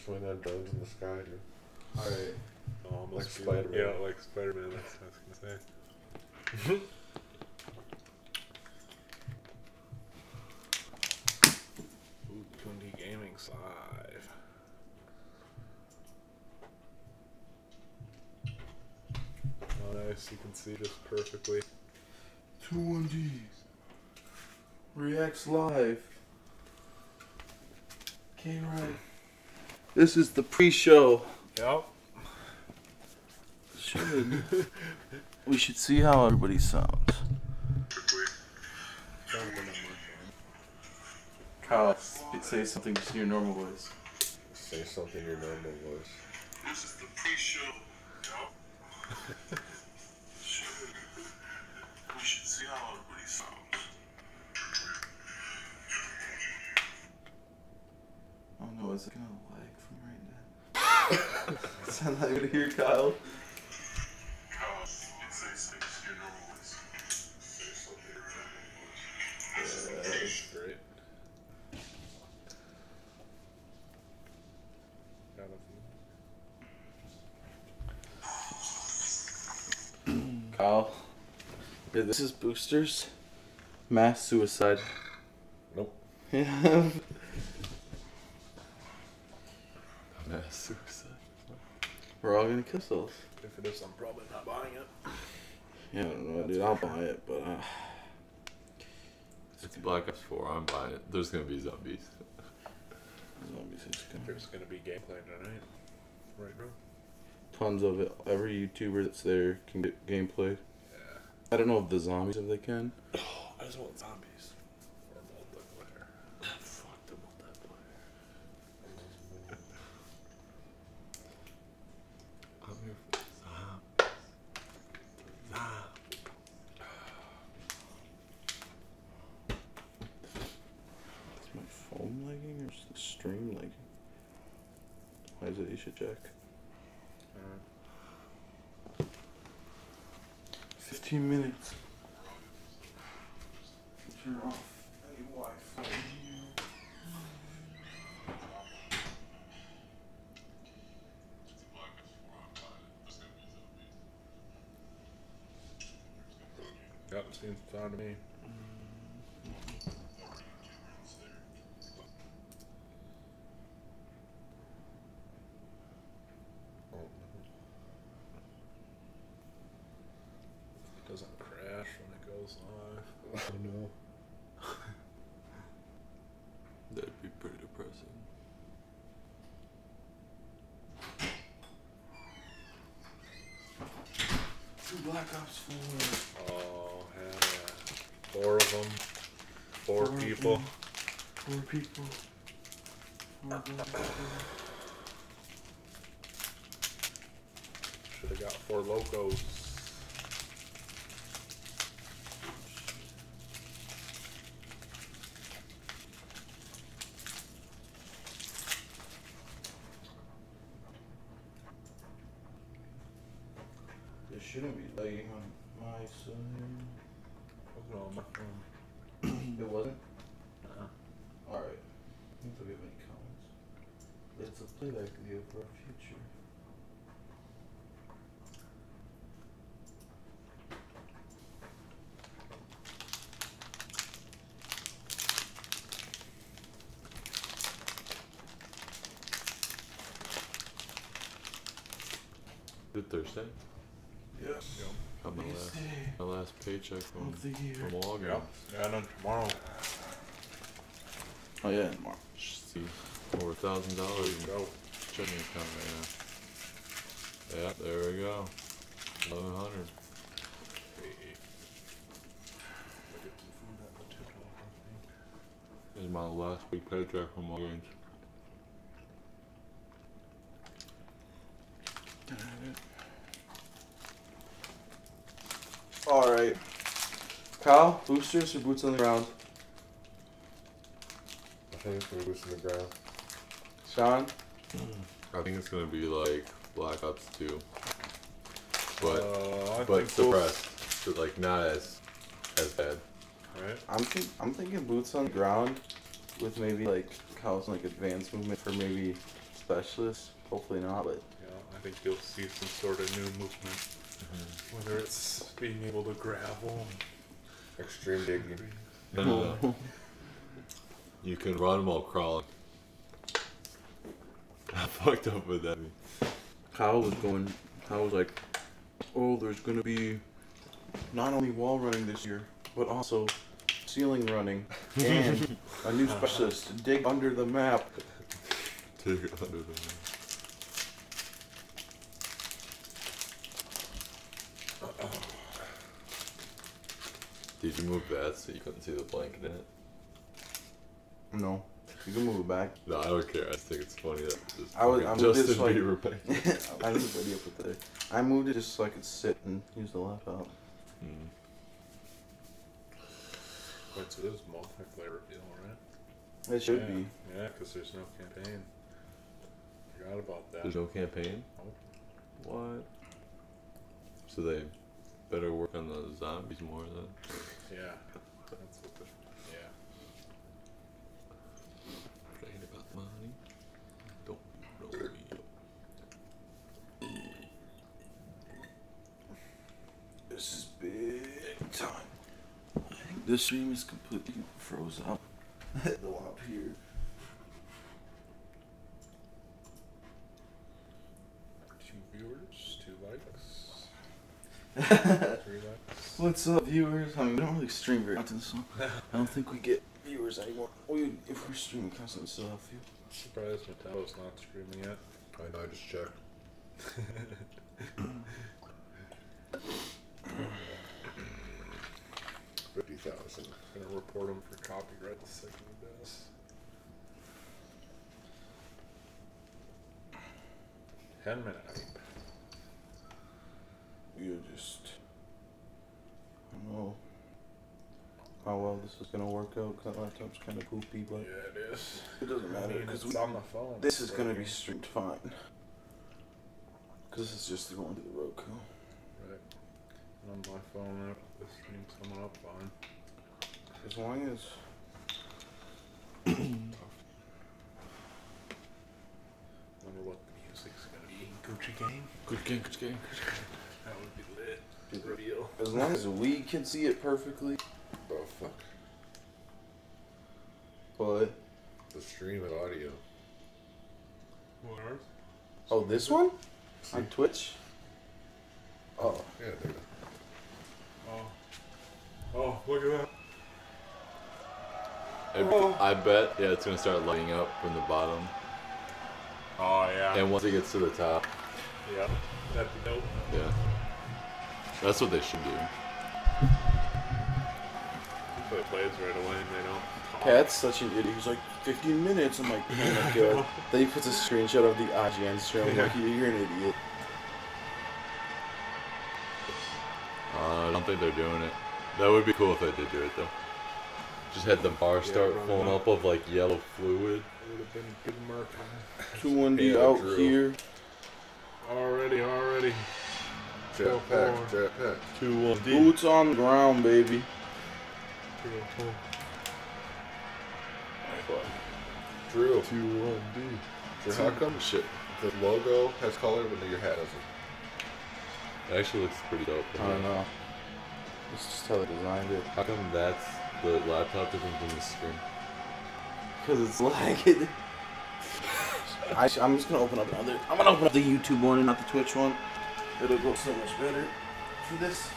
swing on drones in the sky, dude. Alright. Oh, like Spider-Man. Yeah, like Spider-Man, that's what I was gonna say. Ooh, Kundi Gaming's live. Oh, nice, you can see just perfectly. 2-1-D. Reacts live. Okay, right. This is the pre-show. Yep. We should see how everybody sounds. Kyle, say something just in your normal voice. Say something in your normal voice. This is the pre-show. We should see how everybody sounds. Oh no, is it gonna lag from right now? Sound like it here, Kyle? Kyle, say your normal voice. Say something in your normal voice. That's great. Kyle, yeah, this is Boosters. Mass suicide. Nope. Yeah. Mass suicide. We're all gonna kill ourselves. If it is, I'm probably not buying it. Yeah, I don't know, dude. I'll buy it, but It's Black Ops 4. I'm buying it. There's gonna be zombies. zombies is gonna There's gonna be gameplay tonight. Right, bro? tons of it. Every YouTuber that's there can get gameplay. Yeah. I don't know if the zombies if they can. Oh, I just want zombies. Or multiplayer. Fuck the multiplayer. I'm here for zombies. Is my phone lagging or is the stream lagging? Why is it? You should check. 15 minutes. Turn off any Wi-Fi here. Yep, seems fine to me. It doesn't crash when it goes live. Oh no. That'd be pretty depressing. Black Ops 4. Oh, yeah. 4 of them. 4 Four people. of them. 4 people. 4 people. Should have got 4 locos. It shouldn't be lagging on my side. Wasn't on my phone. It wasn't? Uh-huh. Alright. I don't think we have any comments. It's a playback video for our future. Is it Thursday? Yes. Got my last paycheck from Of the year. Walgreens. Yeah. Yeah, and then tomorrow. Oh yeah, tomorrow. See, over $1,000 in Go. checking account right now. Yeah, there we go. 1,100. This is my last big paycheck from Walgreens. Alright. Kyle, boosters or boots on the ground? I think it's gonna boost in the ground. Sean? I think it's gonna be like Black Ops 2. I But think suppressed. So like not as bad. Right? I'm thinking boots on the ground with maybe like Kyle's like advanced movement for maybe specialist. Hopefully not, but Yeah, I think you'll see some sort of new movement. Whether it's being able to gravel. Extreme digging. No. You can run while crawling. How fucked up would that be? Kyle was like, oh, there's gonna be not only wall running this year, but also ceiling running and a new specialist, dig under the map. Dig under the map. Did you move that so you couldn't see the blanket in it? No, you can move it back. No, I don't care. I just think it's funny that just I'm Justin just like, Bieber blanket. I didn't video put there. I moved it just so I could sit and use the laptop. Wait, so this is multiplayer deal, right? It should be. Yeah, because there's no campaign. Forgot about that. There's no campaign? Nope. What? So they better work on the zombies more then? Yeah. That's what the... Yeah. Afraid about money? Don't know me. This is big time. I think this stream is completely froze up. The up here. Two viewers, 2 likes. 3 likes. What's up, viewers? I mean, we don't really stream very often, so I don't think we get viewers anymore. If we're streaming constantly, we still have a few. Surprised Metallo's not streaming yet. I know, I just checked. 50,000. Gonna report him for copyright the second he does. 10-minute hype. We're just... I don't know how well this is gonna work out, because that laptop's kind of poopy, but Yeah, it is. it doesn't matter, because it's on the phone. this is gonna be streamed fine. Because it's just going to the Roku. Right. On my phone, this stream's coming up fine. As long as... Wonder what the music's gonna be. Gucci Gang? Good game, good game. That would be lit. Reveal. As long as we can see it perfectly, Oh, fuck. but... The stream and audio. What ours? Oh, this one? On Twitch? Oh. Yeah, there you go. Oh, look at that. I bet, yeah, it's gonna start lighting up from the bottom. Oh, yeah. And once it gets to the top, Yeah. That'd be dope. yeah. That's what they should do. If it plays right away and they don't. Pat's such an idiot. He's like, 15 minutes. I'm like, oh my god. Then he puts a screenshot of the IGN stream. I'm like, you're an idiot. I don't think they're doing it. That would be cool if they did do it though. Just had the bar start run filling up. up of like yellow fluid. It would have been good marketing. 2-1D Yeah, out Drew. here. Already. Jetpack, jetpack. 2-1D. Boots on the ground, baby. Drew. 2-1D. Drew, how come Shit. the logo has color but your hat doesn't? It actually looks pretty dope. I don't know. It's just how they designed it. How come that's the laptop different than the screen? Because it's lagging. I'm just gonna open up another. I'm gonna open up the YouTube one and not the Twitch one. It'll go so much better for this.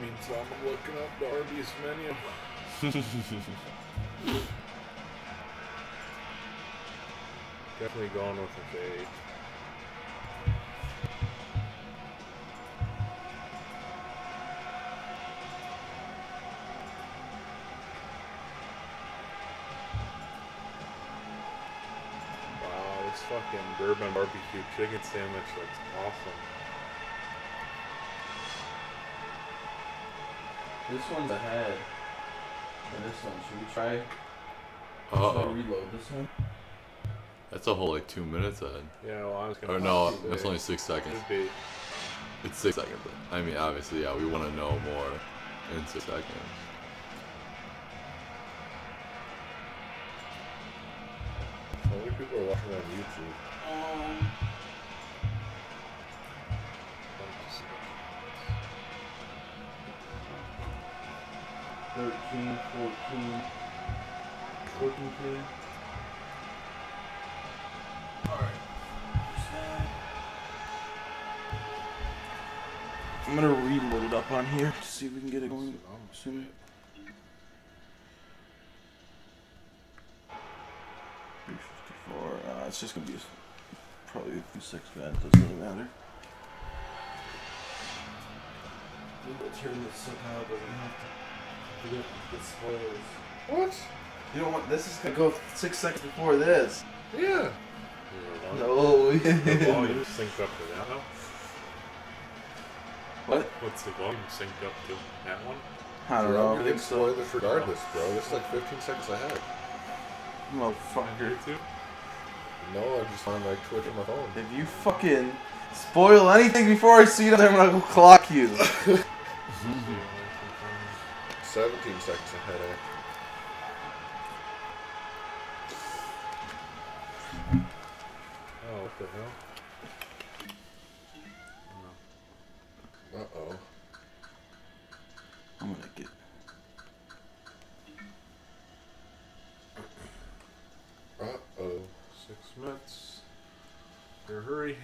Means I'm looking up the Arby's menu. Definitely going with a fade. Wow, this fucking bourbon barbecue chicken sandwich looks awesome. This one's ahead. this one. Should we try? Should I Uh-oh. reload this one? That's a whole like 2 minutes ahead. Yeah, well, I was gonna. Or no, that's only 6 seconds. Should be. It's 6 seconds. I mean, obviously, yeah, we want to know more in 6 seconds. How many people are watching on YouTube? 13, 14, 14K. Alright. I'm gonna reload it up on here to see if we can get it going soon. It's just gonna be probably a few seconds. It doesn't really matter. We'll turn this somehow, but we have to get spoilers. What? You don't want this is gonna go 6 seconds before this. Yeah. No. The volume synced up to that now? What? What's the volume synced up to? That one? I don't Bro, know. I'm I getting think so. spoilers regardless, bro. This is like 15 seconds ahead. Motherfucker. YouTube? No, I'm just on like Twitch on my phone. If you fucking spoil anything before I see it, I'm gonna go clock you. 17 seconds ahead, eh? Oh, what the hell? Uh-oh. I'm gonna get. Uh-oh. 6 minutes. Your hurry.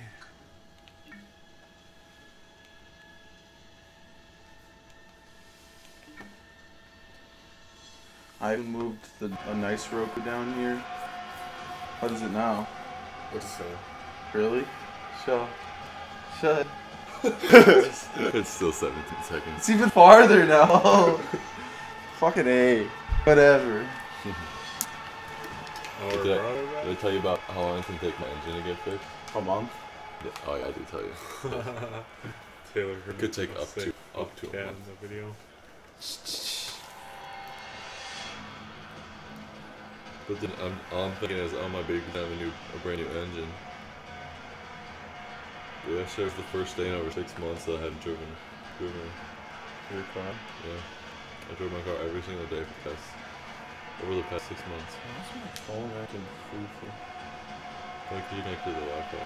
I moved a nice Roku down here. What is it now? What's it saying? Really? Shut. It's still 17 seconds. It's even farther now. Fucking A. Whatever. Did I tell you about how long it can take my engine to get fixed? A month? Yeah. Oh yeah, I did tell you. Taylor It could take up to a cat month. in the video. But then all I'm thinking is, oh, my baby's gonna have a brand new engine. Yeah, so it was the first day in over 6 months that I hadn't driven Your car? Yeah, I drove my car every single day over the past 6 months. Why's my phone acting foofy? Like, you connected to the Wi-Fi.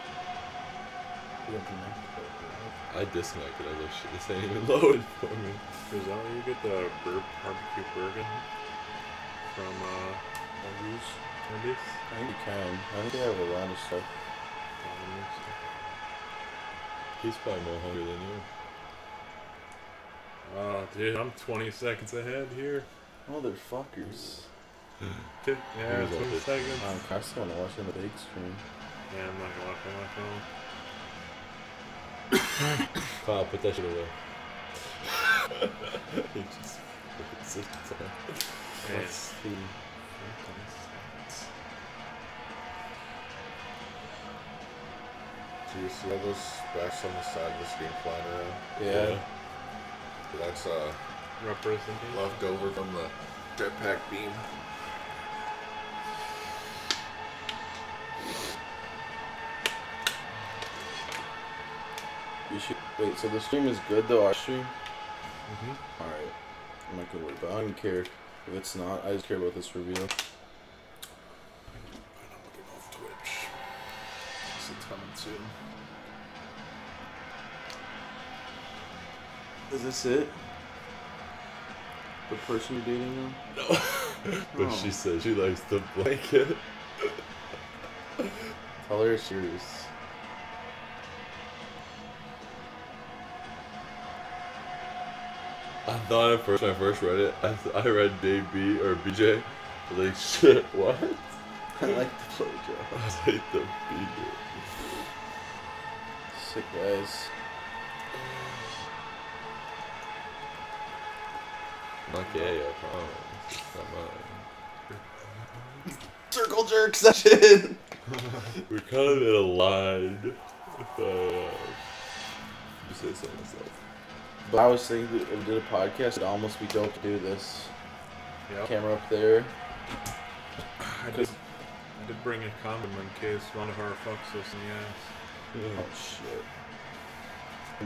I disconnected. I was like, shit, this ain't even loaded for me. Is that where you get the barbecue burger from Wendy's? I think you can. I think they have a lot of stuff. He's probably more hungry than you. Oh, dude, I'm 20 seconds ahead here. Motherfuckers. Yeah, Here's 20 all this. seconds. I still want to watch on the big screen. Yeah, I'm not gonna watch on my phone. Kyle, put that shit away. He just fucking sits on. Let's see. Do you see all those specks on the side of the screen flying around? Yeah. That's Representation. left over from the jetpack beam. You should wait. So the stream is good though. Our stream. Mm-hmm. All right. I'm not gonna worry about it. I don't care if it's not. I just care about this reveal. And I'm looking off Twitch. It's coming soon. Is this it? The person you're dating now? No. But Oh. she said she likes the blanket. Tell her it's serious. I thought at first, when I first read it, I read Dave B or BJ. I was like, shit, what? I like the blowjob. I was like, the BJ. Sick guys. Not gay, I promise. It's not mine. Circle jerk session! We're kind of in a line. If I say so myself. But I was thinking that if we did a podcast, it'd almost be dope to do this. Yep. Camera up there. I did bring a condom in case one of our fucks us in the ass. Oh shit.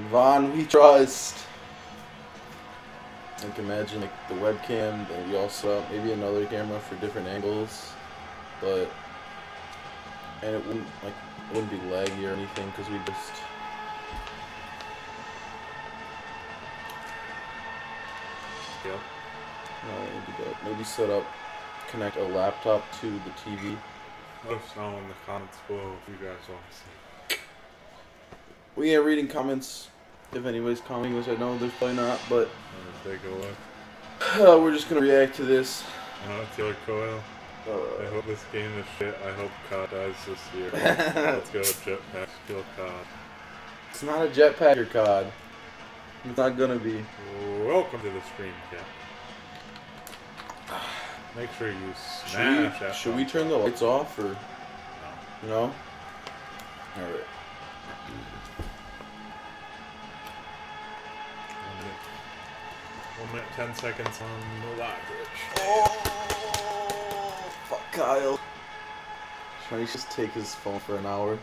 Vaughn, we trust. Like imagine like the webcam, then we also have maybe another camera for different angles, but and it wouldn't be laggy or anything because we just. Yep. Maybe set up, connect a laptop to the TV. Let us know in the comments below if you guys want to see. We ain't reading comments. If anybody's commenting, which I know there's probably not, but Take a look. we're just gonna react to this. Killer Coil. I hope this game is shit. I hope COD dies this year. Let's go jetpack kill COD. It's not a jetpack or COD. It's not gonna be. Welcome to the stream, Cap. Make sure you smash that. Should we turn the lights off or no? Alright. 1 minute, 10 seconds on the live Twitch. Oh, fuck Kyle. Should I just take his phone for an hour?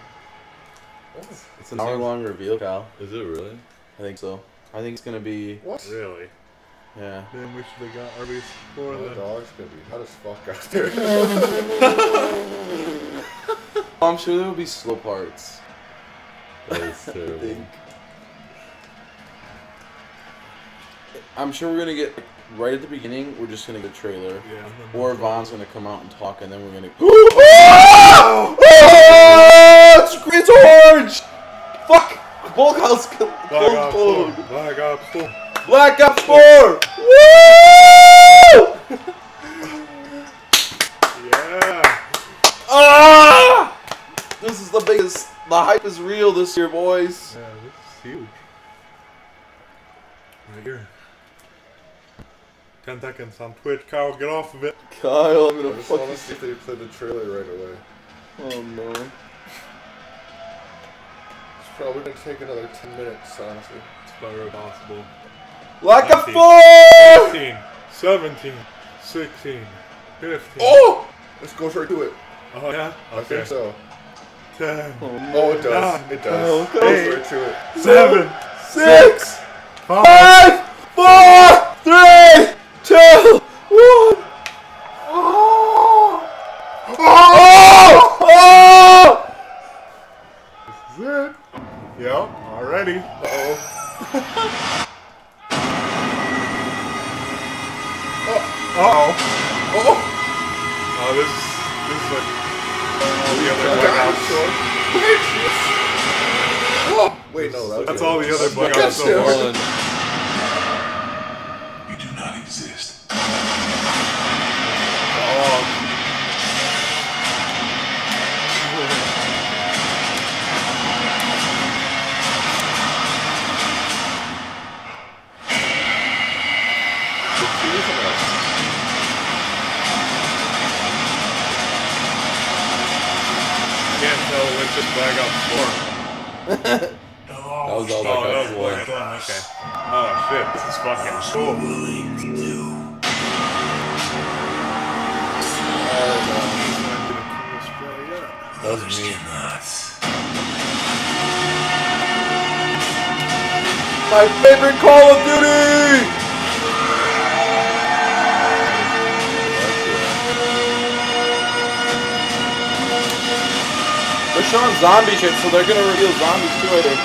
It's an hour-long reveal, Kyle. Is it really? I think so. I think it's gonna be. What? Really? Yeah. Then we should have got Arby's for The the dog's gonna be hot as fuck out there. I'm sure there will be slow parts. That is I terrible. think. I'm sure we're gonna get right at the beginning. We're just gonna get a trailer, yeah. or Vaughn's gonna come out and talk, and then we're gonna. Oh! It's orange! Fuck! Bulk House Black Ops 4. code. Black Ops 4. Black Ops 4! Woo! Yeah. Ah! This is the biggest. The hype is real this year, boys. Yeah, this is huge. Right here. 10 seconds on Twitch. Kyle, get off of it. Kyle, I'm I gonna just want fucking. to see if they play the trailer right away. Oh no. It's probably gonna take another 10 minutes, honestly. It's very possible. Black Ops 4! 15, 17, 16, 15. Oh! Let's go straight to it. Oh, yeah? I Okay. think so. 10, Oh, it does. It does. Oh, Go okay. straight to it. 7, 6, 5. 5, 4, 3, 2, 1. Oh! Oh! Oh! This is it. Yep, already. Uh-oh. Uh-oh. Oh! Oh, this is like all the other Black Ops. Oh! Wait, no, That's all the other Black Ops so That's far. it. You do not exist. Oh, can't tell which is Black Ops 4. That was all Oh, Black that Ops was 4. Black Ops 1, okay. Oh shit, this is fucking cool. Willing to do. That was me. Cannot. My favorite Call of Duty! They're showing zombie shit, so they're gonna reveal zombies too, I think.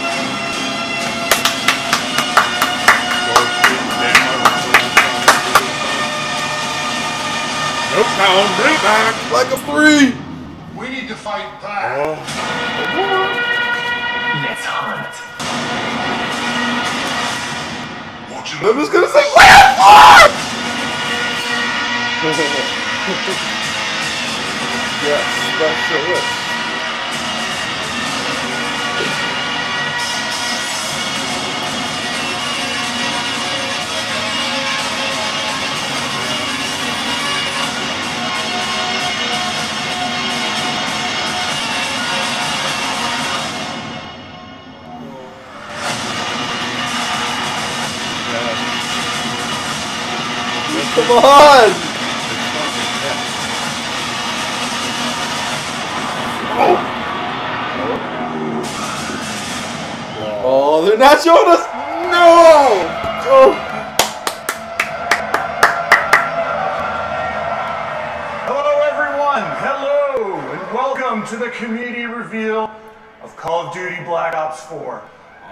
Nope, pound, bring it back. Like a 3! We need to fight back. Oh, Let's hunt. Watch it. I'm just gonna say, Land 4! Yes, specialist. Come on! Oh, they're not showing us. No. Oh. Hello, everyone. Hello, and welcome to the community reveal of Call of Duty Black Ops 4.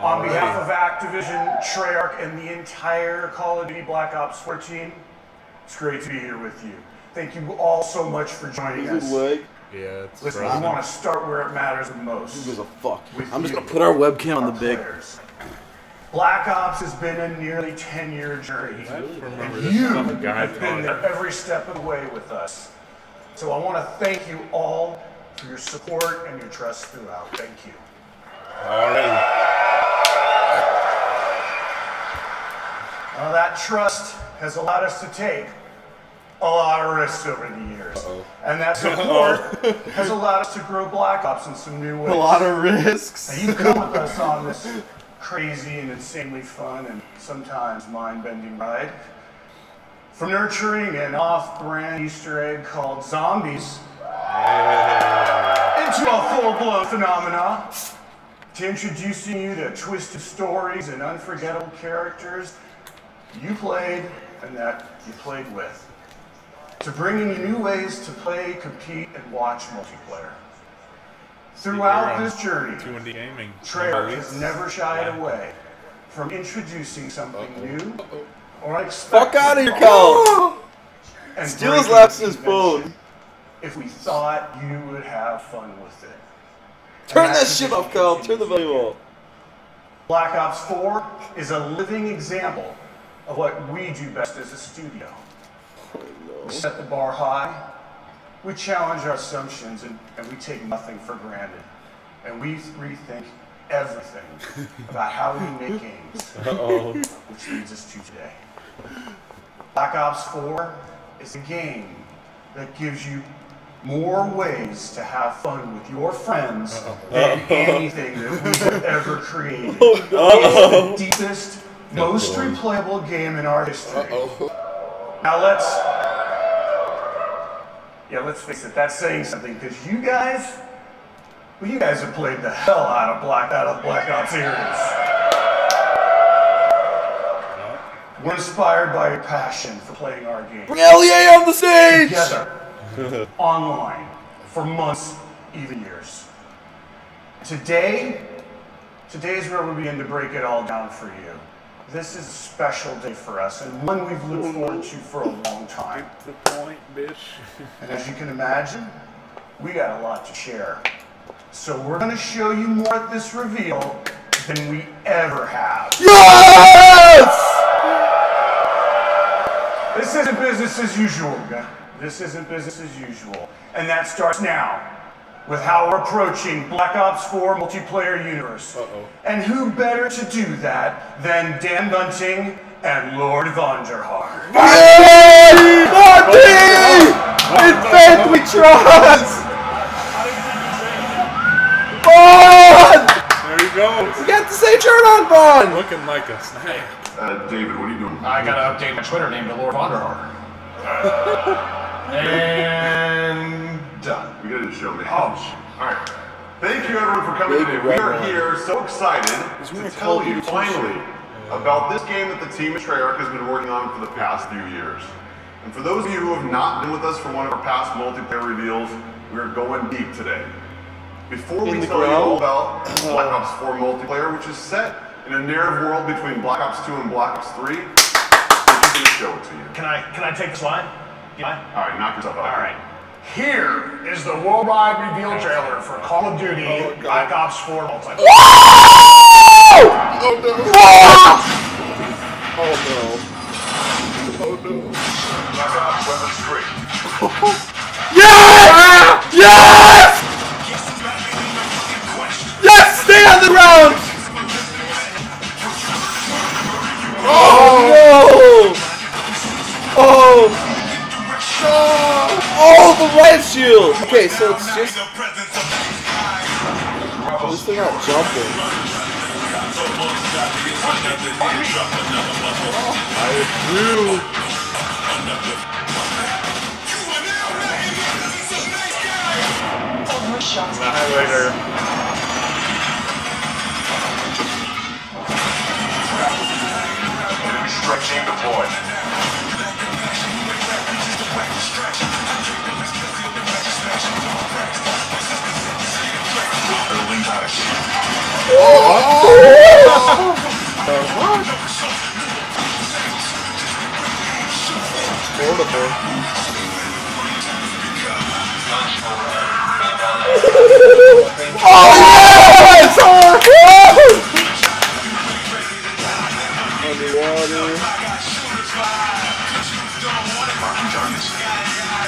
On behalf of Activision, Treyarch, and the entire Call of Duty Black Ops 4 team, it's great to be here with you. Thank you all so much for joining us. Yeah, it's Listen, I want to start where it matters the most. Who gives a fuck? I'm just gonna put our webcam on the big. Players. Black Ops has been a nearly 10-year journey, and you have been there every step of the way with us. So I want to thank you all for your support and your trust throughout. Thank you. That trust has allowed us to take a lot of risks over the years. And that support has allowed us to grow Black Ops in some new ways. A lot of risks. And you've come with us on this crazy and insanely fun and sometimes mind-bending ride. From nurturing an off-brand Easter egg called zombies into a full-blown phenomenon, to introducing you to twisted stories and unforgettable characters you played and that you played with, to bringing you new ways to play, compete, and watch multiplayer. Throughout this journey, Treyarch has never shied away from introducing something new or unexpected. Fuck out of here, Cal! And Steal his lapse his phone. If we thought you would have fun with it. Turn that shit off, Cal. Turn the volume off. Black Ops 4 is a living example of what we do best as a studio. We set the bar high, we challenge our assumptions, and we take nothing for granted. And we rethink everything about how we make games, which leads us to today. Black Ops 4 is a game that gives you more ways to have fun with your friends than anything that we have ever created. It's the deepest, most replayable game in our history. Now let's face it, that's saying something, because you guys have played the hell out of Black Ops eras. We're inspired by your passion for playing our game. Bring LEA on the stage! Together, online, for months, even years. Today's where we begin to break it all down for you. This is a special day for us, and one we've looked forward to for a long time. The point, bitch. And as you can imagine, we got a lot to share. So we're going to show you more at this reveal than we ever have. Yes! This isn't business as usual, guys. This isn't business as usual. And that starts now with how we're approaching Black Ops 4 multiplayer universe. And who better to do that than Dan Bunting and Lord Vonderhaar. Marty! In faith we trust! Bond! There you go. We got the same shirt on, Bond! Looking like a snake. David, what are you doing? I gotta update my Twitter name to Lord Vonderhaar. And done. We gotta do the show, man. Oh, Alright. Thank you everyone for coming today. We are here so excited to tell you finally about this game that the team at Treyarch has been working on for the past few years. And for those of you who have not been with us for one of our past multiplayer reveals, we are going deep today. Before we tell you all about Black Ops 4 multiplayer, which is set in a narrative world between Black Ops 2 and Black Ops 3, we're just going to show it to you. can I take this line? Alright, knock yourself out. Alright. Here is the worldwide reveal trailer for Call of Duty Black Ops 4 multiplayer. Oh no! Oh no. Oh no. Black Ops Weapons 3. Yes! Yes! Yes! Stay on the ground! Oh no! Oh! Oh, the riot shield! Okay, so it's just... This thing not jumping. I do. Annihilator. strike team deployed.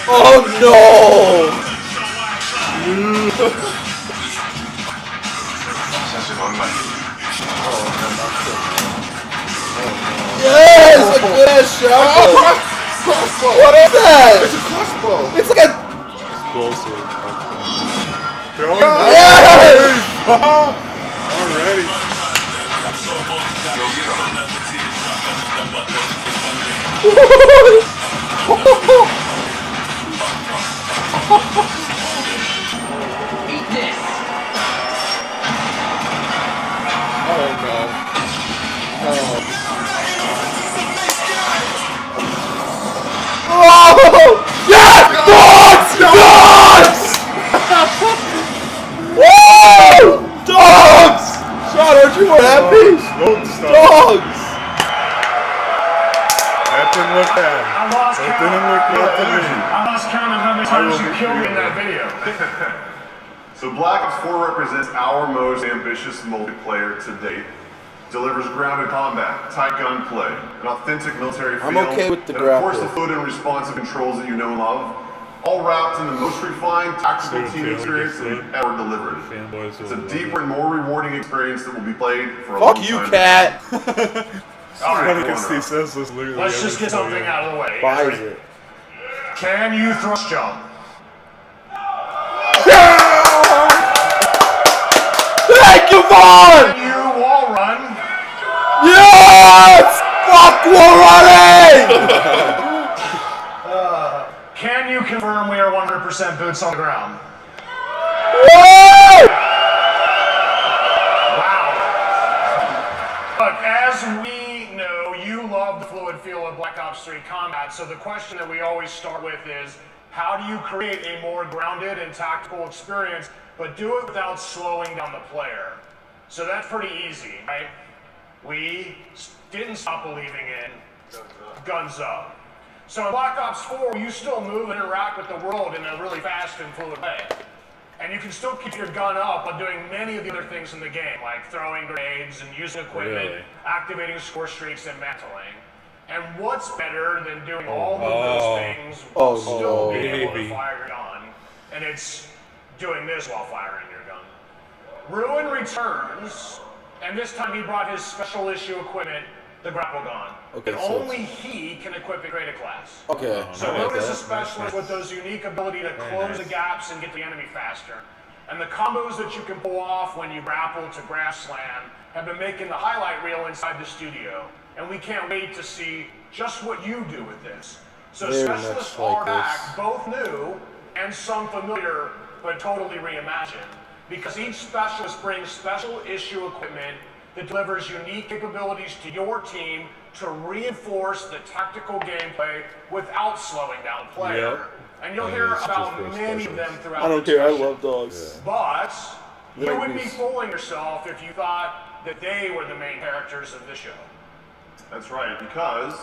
Oh no! Yes! A good ass shot! What is that? It's a crossbow. It's like a... Explosive. Yes! Already. Eat this. Oh no. Oh! Yes! Dogs! Dogs! Woo! Dogs! Sean, aren't you more happy? Dogs! That didn't look bad. I lost That count. didn't look bad to me. I lost count of how many times you killed me in that video. So Black Ops 4 represents our most ambitious multiplayer to date. Delivers grounded combat, tight gunplay, an authentic military feel, I'm okay with the and of course grapple. the fluid and responsive controls that you know and love, all wrapped in the most refined tactical Dude, team feel experience that good. we've ever delivered. Fanboys It's will a love deeper and more rewarding experience that will be played for a Fuck long you, time. cat! All right, Because he says this literally let's just every get something video. out of the way. Buys it. Can you thrust jump? Thank you, Vaughn! Can you wall run? Yes! Fuck, we're running! Can you confirm we are 100% boots on the ground? Woo! Wow. Look, as we know, you love the fluid feel of Black Ops 3 combat, so the question that we always start with is, how do you create a more grounded and tactical experience, but do it without slowing down the player? So that's pretty easy, right? We didn't stop believing in guns up. So in Black Ops 4, you still move and interact with the world in a really fast and fluid way. And you can still keep your gun up while doing many of the other things in the game, like throwing grenades and using equipment, Really? activating score streaks, and mantling. And what's better than doing all of those things while Oh, still no. being able to Baby. fire your gun? And it's doing this while firing your gun. Ruin returns, and this time he brought his special issue equipment, the grapple gun. Okay, and so only he can equip it create a class. Okay. So I like Ruin is a that. specialist with those unique ability to close nice. the gaps and get the enemy faster. And the combos that you can pull off when you grapple to grab slam have been making the highlight reel inside the studio. And we can't wait to see just what you do with this. So Very specialists much like are back, this. both new and some familiar, but totally reimagined. Because each specialist brings special issue equipment that delivers unique capabilities to your team to reinforce the tactical gameplay without slowing down the player. Yep. And you'll And hear it's just about for many of them specialists. throughout I don't the care, I discussion. love dogs. But you Like would be these. fooling yourself if you thought that they were the main characters of the show. That's right, because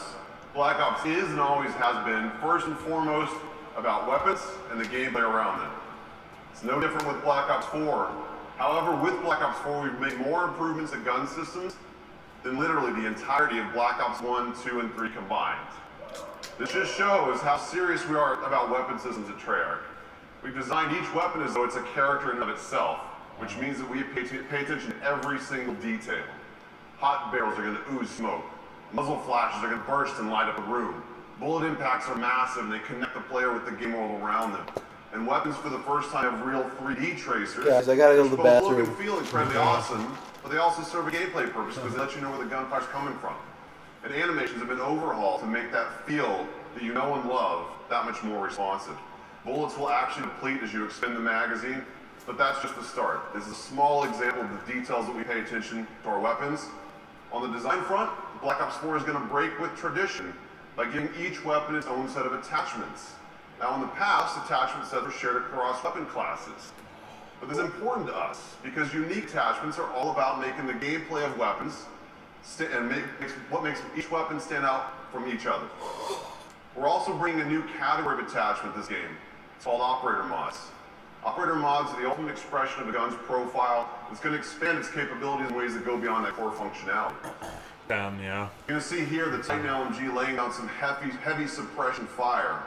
Black Ops is and always has been first and foremost about weapons and the gameplay around them. It's no different with Black Ops 4. However, with Black Ops 4, we've made more improvements at gun systems than literally the entirety of Black Ops 1, 2, and 3 combined. This just shows how serious we are about weapon systems at Treyarch. We've designed each weapon as though it's a character in and of itself, which means that we pay attention to every single detail. Hot barrels are going to ooze smoke. Muzzle flashes are going to burst and light up a room. Bullet impacts are massive and they connect the player with the game world around them. And weapons for the first time have real 3D tracers. Guys, I gotta go to the which both bathroom. look and feel incredibly awesome, but they also serve a gameplay purpose because they let you know where the gunfire's coming from. And animations have been overhauled to make that feel that you know and love that much more responsive. Bullets will actually deplete as you expend the magazine, but that's just the start. This is a small example of the details that we pay attention to our weapons. On the design front, Black Ops 4 is going to break with tradition by giving each weapon its own set of attachments. Now in the past, attachment sets were shared across weapon classes. But this is important to us because unique attachments are all about making the gameplay of weapons and what makes each weapon stand out from each other. We're also bringing a new category of attachment this game. It's called Operator Mods. Operator Mods are the ultimate expression of a gun's profile. It's going to expand its capabilities in ways that go beyond that core functionality. Damn, yeah. You're going to see here the Titan LMG laying down some heavy suppression fire.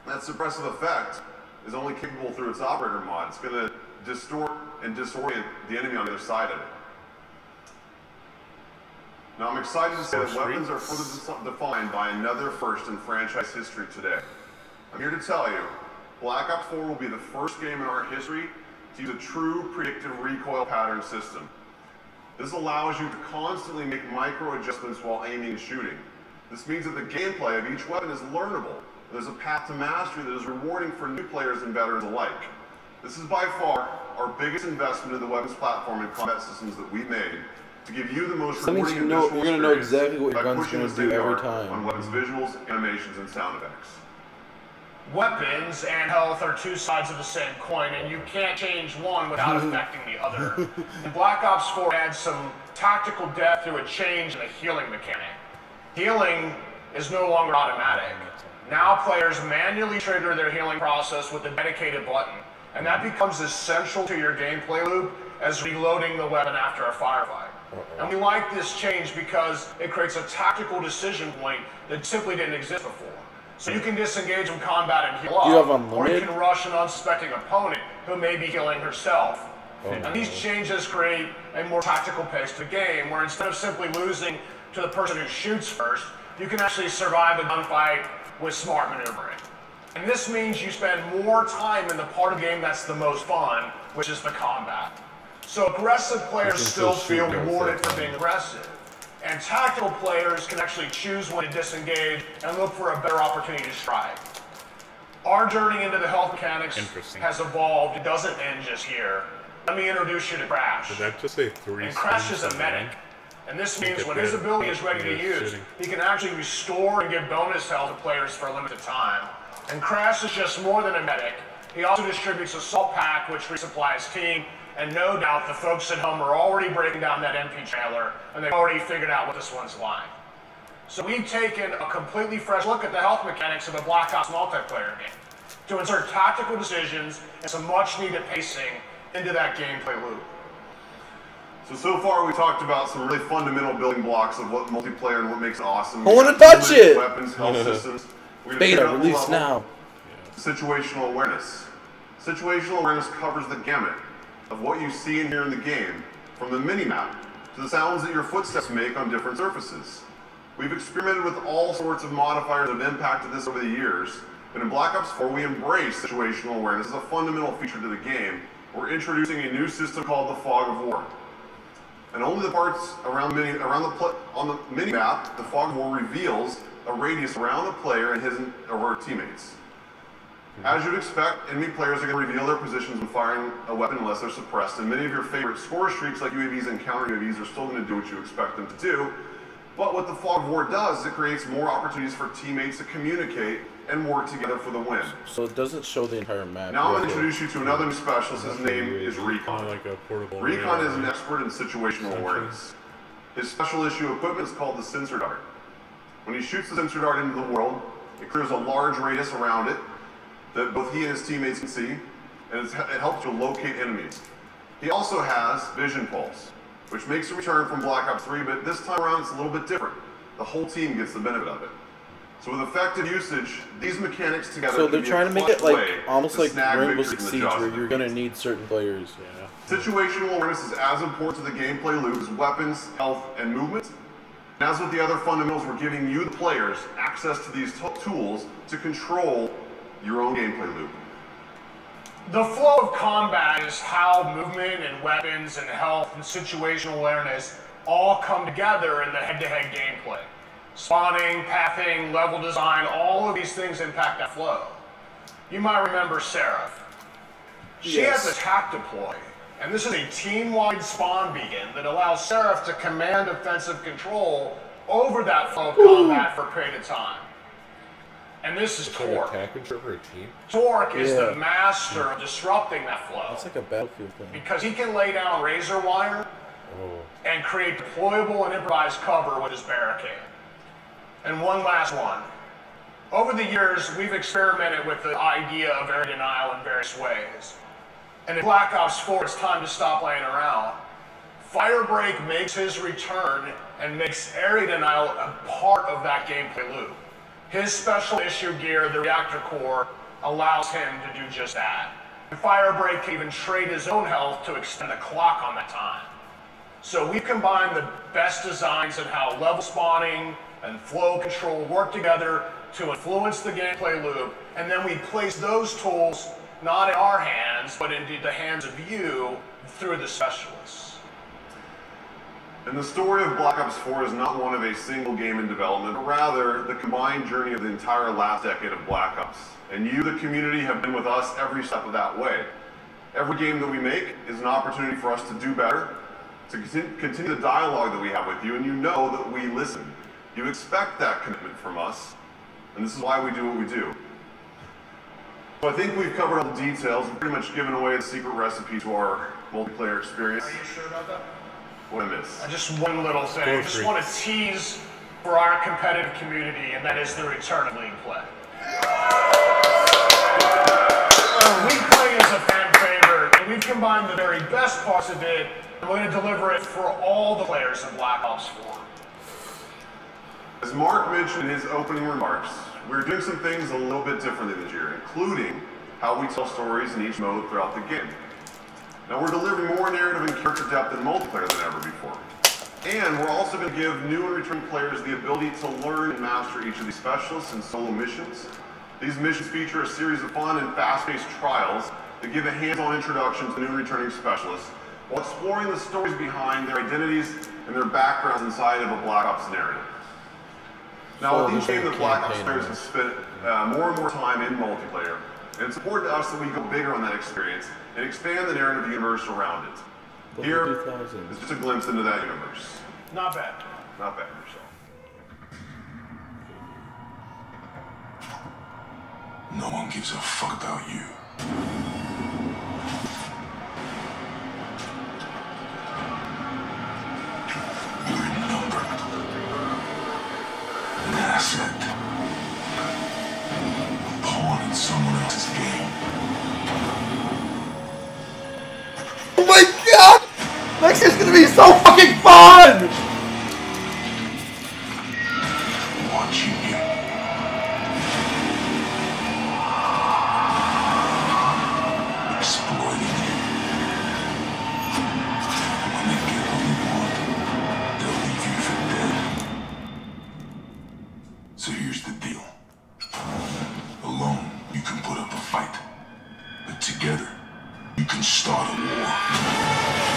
That suppressive effect is only capable through its operator mod. It's going to distort and disorient the enemy on the other side of it. Now I'm excited to say that weapons are further defined by another first in franchise history today. I'm here to tell you, Black Ops 4 will be the first game in our history to use a true predictive recoil pattern system. This allows you to constantly make micro adjustments while aiming and shooting. This means that the gameplay of each weapon is learnable. There's a path to mastery that is rewarding for new players and veterans alike. This is by far our biggest investment in the weapons platform and combat systems that we made to give you the most rewarding and you're going to know exactly what your gun's going to do every time. On weapons visuals, animations, and sound effects. Weapons and health are two sides of the same coin, and you can't change one without affecting the other. And Black Ops 4 adds some tactical depth through a change in the healing mechanic. Healing is no longer automatic. Now players manually trigger their healing process with a dedicated button, and that becomes as central to your gameplay loop as reloading the weapon after a firefight. And we like this change because it creates a tactical decision point that simply didn't exist before. So you can disengage from combat and heal up, or you can rush an unsuspecting opponent who may be healing herself. And these changes create a more tactical pace to the game, where instead of simply losing to the person who shoots first, you can actually survive a gunfight with smart maneuvering. And this means you spend more time in the part of the game that's the most fun, which is the combat. So aggressive players still feel rewarded for being aggressive. And tactical players can actually choose when to disengage and look for a better opportunity to strike. Our journey into the health mechanics has evolved. It doesn't end just here. Let me introduce you to Crash. Did that just say 3 And Crash is a medic. And this means when his ability is ready to use, he can actually restore and give bonus health to players for a limited time. And Crash is just more than a medic. He also distributes a salt pack, which resupplies team. And no doubt the folks at home are already breaking down that MP trailer, and they've already figured out what this one's like. So we've taken a completely fresh look at the health mechanics of a Black Ops multiplayer game to insert tactical decisions and some much needed pacing into that gameplay loop. So far we talked about some really fundamental building blocks of what multiplayer and what makes it awesome. I want to touch it! Weapons, health systems. Beta, release now. Situational awareness. Situational awareness covers the gamut of what you see and hear in the game, from the mini-map to the sounds that your footsteps make on different surfaces. We've experimented with all sorts of modifiers that have impacted this over the years, but in Black Ops 4 we embrace situational awareness as a fundamental feature to the game. We're introducing a new system called the Fog of War. And only the parts on the mini-map, the Fog of War reveals a radius around the player and his or her teammates. As you'd expect, enemy players are going to reveal their positions when firing a weapon unless they're suppressed, and many of your favorite score streaks like UAVs and counter UAVs are still going to do what you expect them to do. But what the Fog of War does is it creates more opportunities for teammates to communicate and work together for the win. So it doesn't show the entire map. Now I'm going to introduce you to another new specialist. His name is Recon. Like a portable Recon is an expert in situational awareness. His special issue equipment is called the sensor dart. When he shoots the sensor dart into the world, it clears a large radius around it that both he and his teammates can see, and it helps to locate enemies. He also has Vision Pulse, which makes a return from Black Ops 3, but this time around it's a little bit different. The whole team gets the benefit of it. So with effective usage, these mechanics together so they're trying to make it like almost like Rainbow Six Siege, where you're going to need certain players. Yeah. Situational awareness is as important to the gameplay loop as weapons, health, and movement. And as with the other fundamentals, we're giving you, the players, access to these tools to control your own gameplay loop. The flow of combat is how movement and weapons and health and situational awareness all come together in the head-to-head gameplay. Spawning, pathing, level design, all of these things impact that flow. You might remember Seraph. She has a tac deploy, and this is a team-wide spawn beacon that allows Seraph to command offensive control over that flow of combat for a period of time. And this is Like Torque. attack control for a team? Torque is the master of disrupting that flow. It's like a Battlefield thing. Because he can lay down razor wire and create deployable and improvised cover with his barricade. And one last one. Over the years, we've experimented with the idea of area denial in various ways. And in Black Ops 4, it's time to stop playing around. Firebreak makes his return and makes area denial a part of that gameplay loop. His special issue gear, the reactor core, allows him to do just that. And Firebreak can even trade his own health to extend the clock on that time. So we combine the best designs and how level spawning and flow control work together to influence the gameplay loop, and then we place those tools not in our hands, but in the hands of you through the specialists. And the story of Black Ops 4 is not one of a single game in development, but rather the combined journey of the entire last decade of Black Ops. And you, the community, have been with us every step of that way. Every game that we make is an opportunity for us to do better, to continue the dialogue that we have with you, and you know that we listen. You expect that commitment from us, and this is why we do what we do. So I think we've covered all the details and pretty much given away the secret recipe to our multiplayer experience. Are you sure about that? What I miss? Just one little thing. I just want to tease for our competitive community, and that is the return of League play. League play is a fan favorite, and we've combined the very best parts of it, and we're going to deliver it for all the players in Black Ops 4. As Mark mentioned in his opening remarks, we're doing some things a little bit differently this year, including how we tell stories in each mode throughout the game. Now we're delivering more narrative and character depth in multiplayer than ever before. And we're also going to give new and returning players the ability to learn and master each of these specialists and solo missions. These missions feature a series of fun and fast-paced trials that give a hands-on introduction to new and returning specialists, while exploring the stories behind their identities and their backgrounds inside of a Black Ops narrative. Now, with each game, the Black Ops players have spent more and more time in multiplayer, and it's important to us that we go bigger on that experience and expand the narrative universe around it. Here is just a glimpse into that universe. Not bad. Not bad, Michelle. No one gives a fuck about you. You're a number. An asset. A pawn in someone else's game. Oh my god! Next year's gonna be so fucking fun! Watching you. Exploiting you. When they get what they want, they'll leave you for dead. So here's the deal. Alone, you can put up a fight. But together, you can start a war.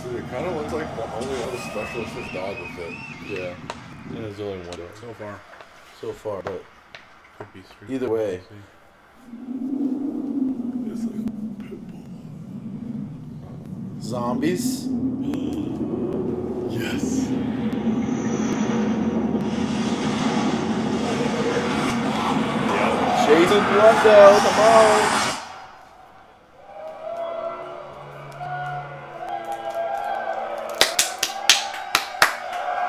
It kind of looks like only one of the specialists has died with it. Yeah. Yeah, there's only one so far. So far, but Could be three. either way. It's like pitbull. Zombies? Yes. Jason Blundell, come on!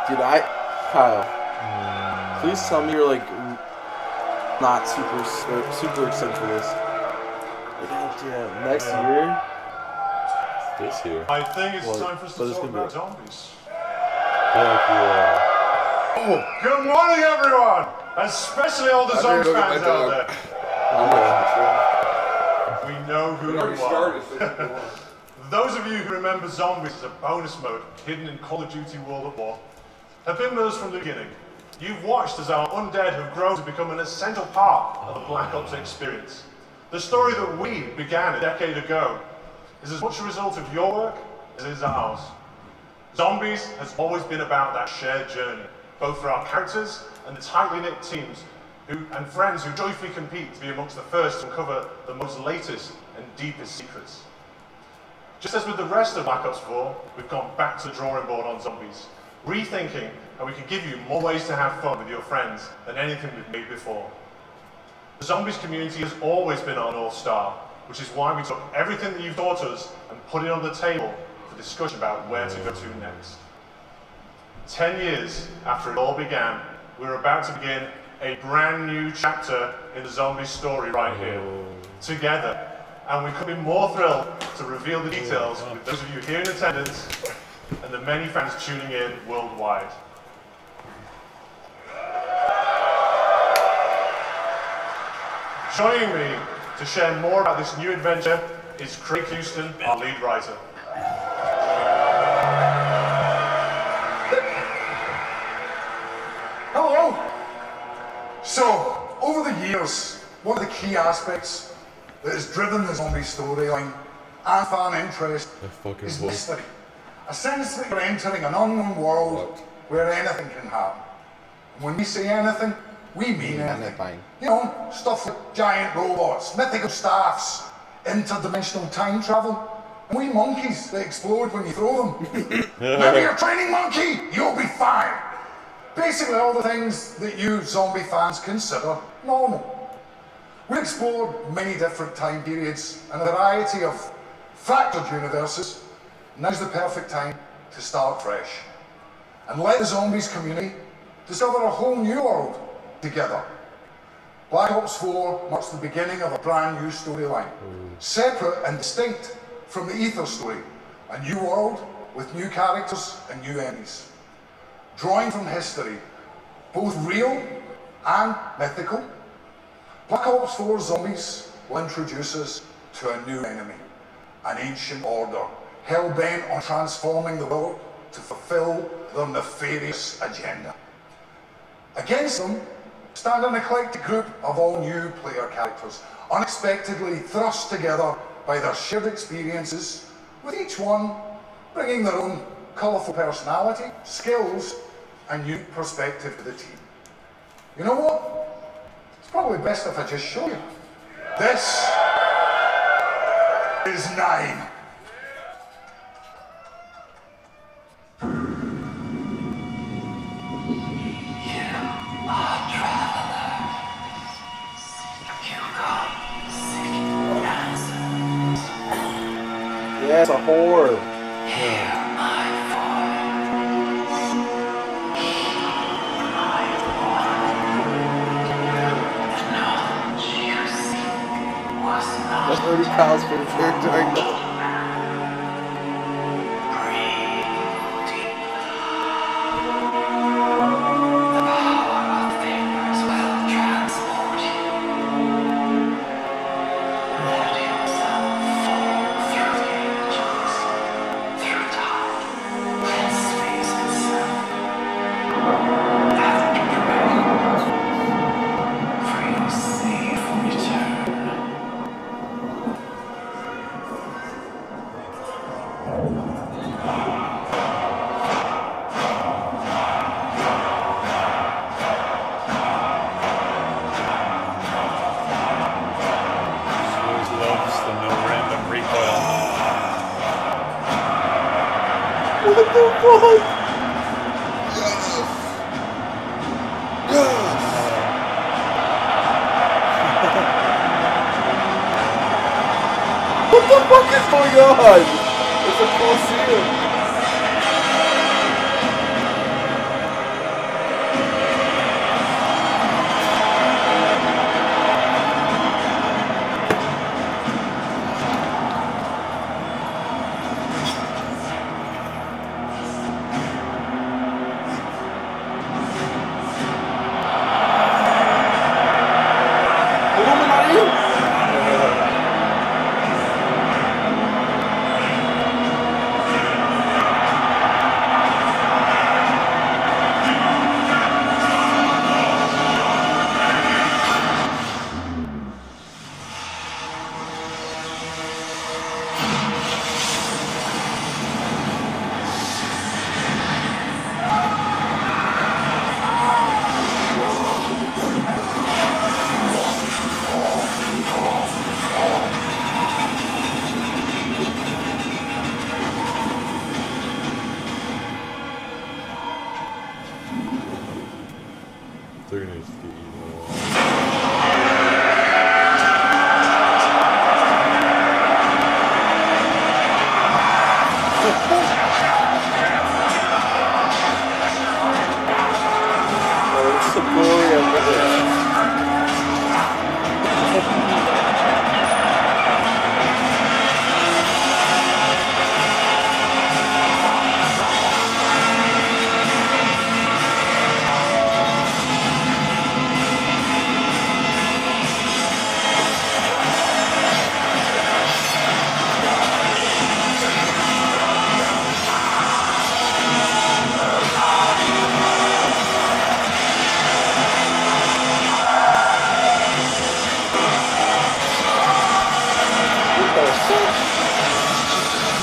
Dude, Kyle, please tell me you're like not super excited for this. Like, yeah, next year. This year. I think it's time for us but to it's talk gonna about be- zombies. Fuck yeah. Oh, good morning, everyone! Especially all the zombies look at fans my out dog. there. We know who you are. Those of you who remember zombies as a bonus mode hidden in Call of Duty World at War have been with us from the beginning. You've watched as our undead have grown to become an essential part of the Black Ops experience. The story that we began a decade ago is as much a result of your work as it is ours. Zombies has always been about that shared journey, both for our characters and the tightly knit teams and friends who joyfully compete to be amongst the first to uncover the most latest and deepest secrets. Just as with the rest of Black Ops 4, we've gone back to the drawing board on zombies, rethinking how we can give you more ways to have fun with your friends than anything we've made before. The zombies community has always been our North Star, which is why we took everything that you've taught us and put it on the table for discussion about where to go to next. 10 years after it all began, we're about to begin a brand new chapter in the zombie story right here, together. And we could be more thrilled to reveal the details with those of you here in attendance and the many fans tuning in worldwide. Joining me to share more about this new adventure is Craig Houston, our lead writer. Hello! So, over the years, one of the key aspects that has driven the zombie storyline and fan interest is mystery. A sense that you're entering an unknown world where anything can happen. And when we say anything, we mean anything. You know, stuff like giant robots, mythical staffs, interdimensional time travel, and we monkeys that explode when you throw them. Maybe you're a training monkey, you'll be fine. Basically all the things that you zombie fans consider normal. We explored many different time periods and a variety of fractured universes. Now's the perfect time to start fresh and let the zombies community discover a whole new world together. Black Ops 4 marks the beginning of a brand new storyline, separate and distinct from the Ether story, a new world with new characters and new enemies. Drawing from history, both real and mythical, Black Ops 4 Zombies will introduce us to a new enemy, an ancient order, hell-bent on transforming the world to fulfill their nefarious agenda. Against them stand an eclectic group of all new player characters, unexpectedly thrust together by their shared experiences, with each one bringing their own colourful personality, skills, and unique perspective to the team. You know what? It's probably best if I just show you. This is 9. Yeah, it's a whore. That's 30 pounds for the character I know. What the fuck? What the fuck is going on? It's a Coliseum.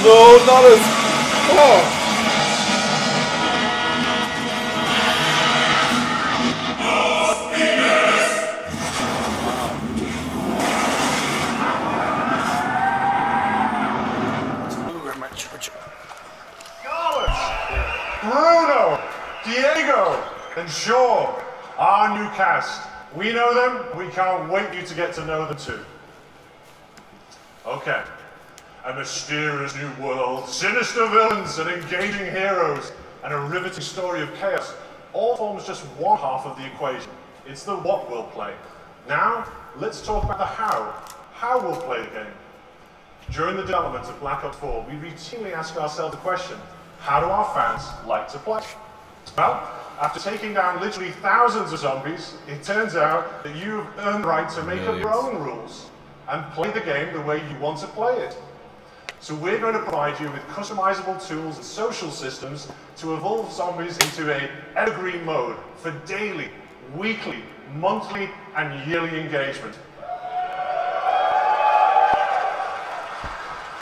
No, not us! Oh! Bruno, Diego, and Shaw, our new cast. We know them, we can't wait for you to get to know them too. Okay, a mysterious new world, sinister villains and engaging heroes, and a riveting story of chaos all forms just one half of the equation. It's the what we'll play. Now, let's talk about the how we'll play the game. During the development of Black Ops 4, we routinely ask ourselves the question, how do our fans like to play? Well, after taking down literally thousands of zombies, it turns out that you have earned the right to make up your own rules and play the game the way you want to play it. So we're going to provide you with customizable tools and social systems to evolve zombies into an evergreen mode for daily, weekly, monthly, and yearly engagement.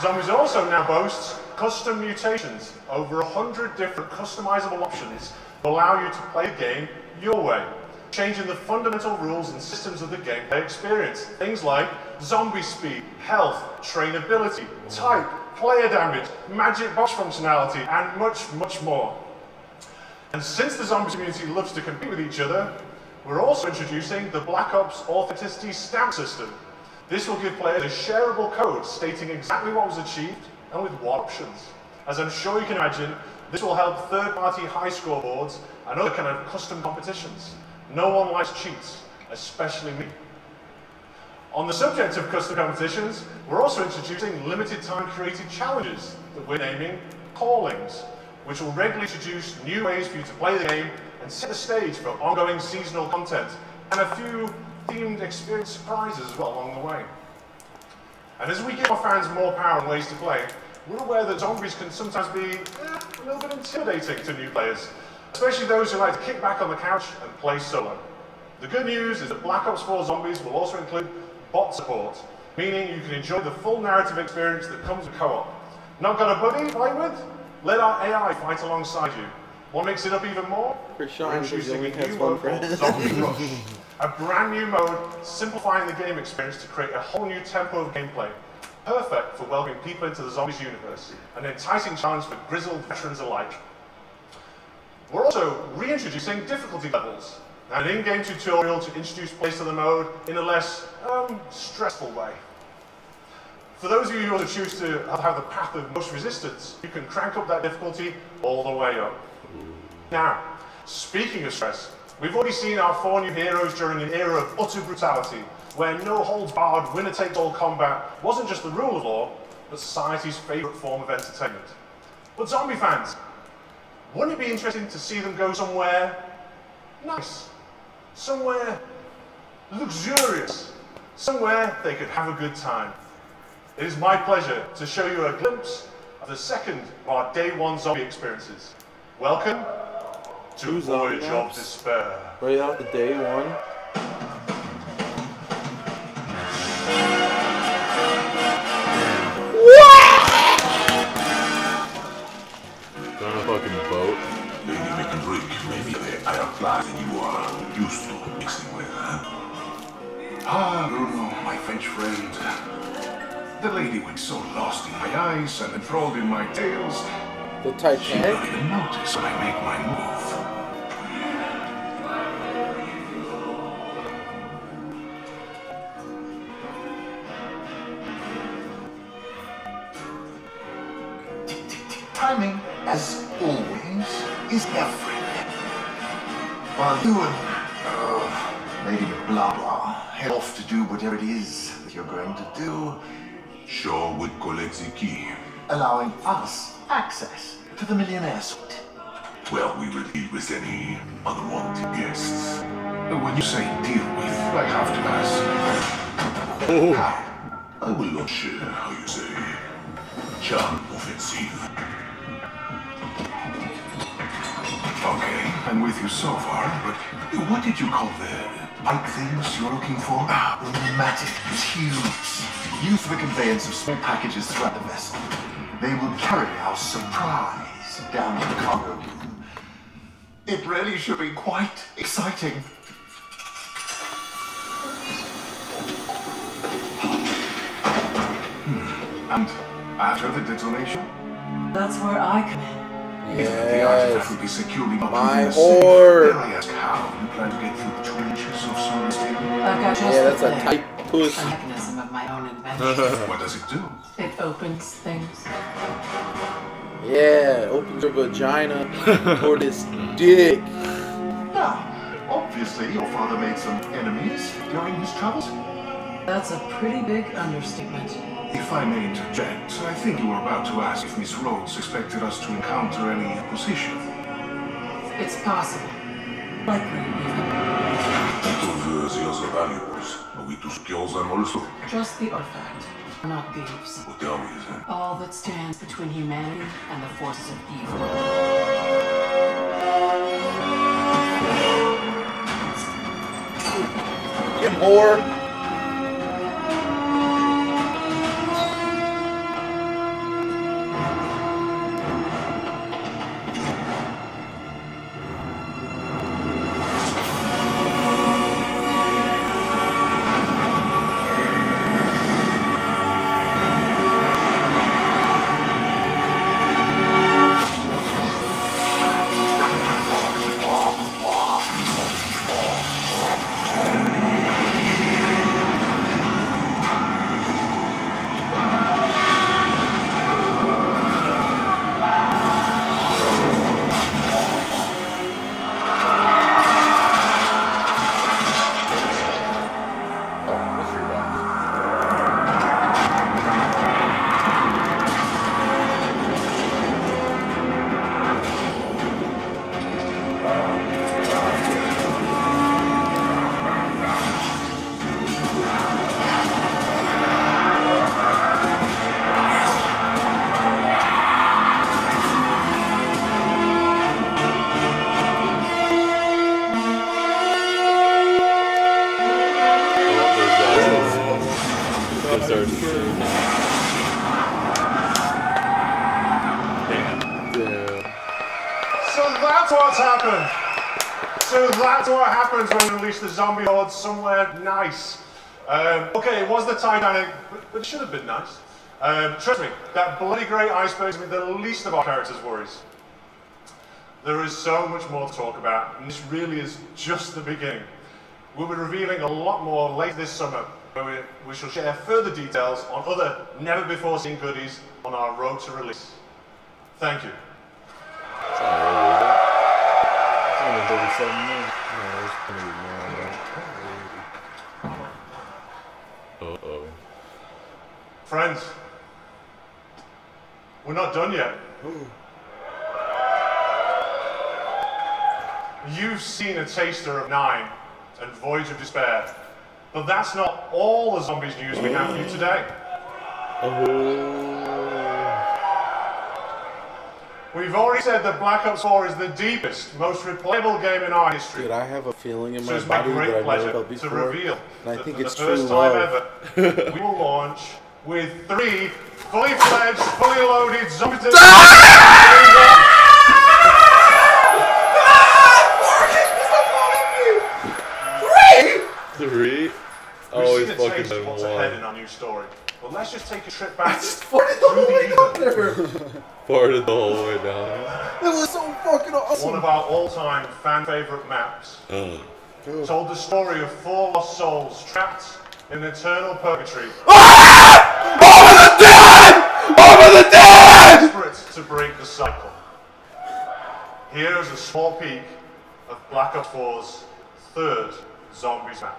Zombies also now boasts custom mutations, over 100 different customizable options to allow you to play the game your way, changing the fundamental rules and systems of the gameplay experience. Things like zombie speed, health, trainability, type, player damage, magic box functionality, and much, much more. And since the zombie community loves to compete with each other, we're also introducing the Black Ops Authenticity Stamp System. This will give players a shareable code stating exactly what was achieved and with what options. As I'm sure you can imagine, this will help third-party high scoreboards and other kind of custom competitions. No one likes cheats, especially me. On the subject of custom competitions, we're also introducing limited time created challenges that we're naming Callings, which will regularly introduce new ways for you to play the game and set the stage for ongoing seasonal content and a few themed experience surprises as well along the way. And as we give our fans more power and ways to play, we're aware that zombies can sometimes be a little bit intimidating to new players, especially those who like to kick back on the couch and play solo. The good news is that Black Ops 4 Zombies will also include bot support, meaning you can enjoy the full narrative experience that comes with co-op. Not got a buddy to fight with? Let our AI fight alongside you. What makes it up even more? We're introducing a new mode called Zombie Rush. A brand new mode simplifying the game experience to create a whole new tempo of gameplay. Perfect for welcoming people into the Zombies universe. An enticing challenge for grizzled veterans alike. We're also reintroducing difficulty levels. And an in-game tutorial to introduce players to the mode in a less stressful way. For those of you who also choose to have the path of most resistance, you can crank up that difficulty all the way up. Now, speaking of stress, we've already seen our 4 new heroes during an era of utter brutality, where no-holds-barred, winner-takes-all combat wasn't just the rule of law, but society's favourite form of entertainment. But zombie fans, wouldn't it be interesting to see them go somewhere nice? Somewhere luxurious? Somewhere they could have a good time? It is my pleasure to show you a glimpse of the second of our Day 1 zombie experiences. Welcome to Voyage of Despair. Right out the Day 1. On a fucking boat. Lady make a drink. Maybe they are higher than you are used to mixing with, huh? Ah, Bruno, my French friend. The lady went so lost in my eyes and enthralled in my tales. The Titanic? She don't even notice when I make my move. Timing, as always, is everything. While you and Lady Blah Blah head off to do whatever it is that you're going to do, Shaw would collect the key, allowing us access to the millionaire suite. Well, we will deal with any unwanted guests. When you say deal with, I have to ask. How? I will launch, how you say, charm offensive. Okay, I'm with you so far, but what did you call the bike things you're looking for? Pneumatic tubes, used for the conveyance of small packages throughout the vessel. they will carry our surprise down to the cargo room. It really should be quite exciting. And after the detonation? That's where I come in. The artifact will be securely locked My within a whore. safe. May I ask how you plan to get through the trenches of Solar Stable? I've got just Yeah, that's the a thing. tight puss. A mechanism of my own invention. What does it do? It opens things. Yeah, opens her vagina or this dick. Now, obviously your father made some enemies during his travels. That's a pretty big understatement. If I may interject, I think you were about to ask if Miss Rhodes expected us to encounter any opposition. It's possible. Likely, even. Just the artifact. We're not thieves. All that stands between humanity and the forces of evil. You whore. That's what's happened. So that's what happens when you release the zombie horde somewhere nice. Okay, it was the Titanic, but it should have been nice. Trust me, that bloody great iceberg is the least of our characters' worries. There is so much more to talk about, and this really is just the beginning. We'll be revealing a lot more later this summer, where we shall share further details on other never-before-seen goodies on our road to release. Thank you. It's not really, is it? It's only 37 minutes. No, there's plenty more. Uh-oh. Friends, we're not done yet. You've seen a taster of 9 and Voyage of Despair, but that's not all the zombies news we have for you today. We've already said that Black Ops 4 is the deepest, most replayable game in our history. Dude, I have a feeling in my it's my body great that I've pleasure never felt to before, reveal and I that think for it's the true first time love. ever, we will launch with 3 fully fledged, fully loaded zombies. Three? Always fucking been what's ahead in one. our new story. But let's just take a trip back. Farted the whole way up there. Farted the whole way down. It was so fucking awesome. One of our all-time fan-favorite maps. Told the story of 4 lost souls trapped in eternal purgatory. Over the dead! Over the dead! Desperate to break the cycle. Here's a small peek of Black Ops 4's 3rd Zombies map.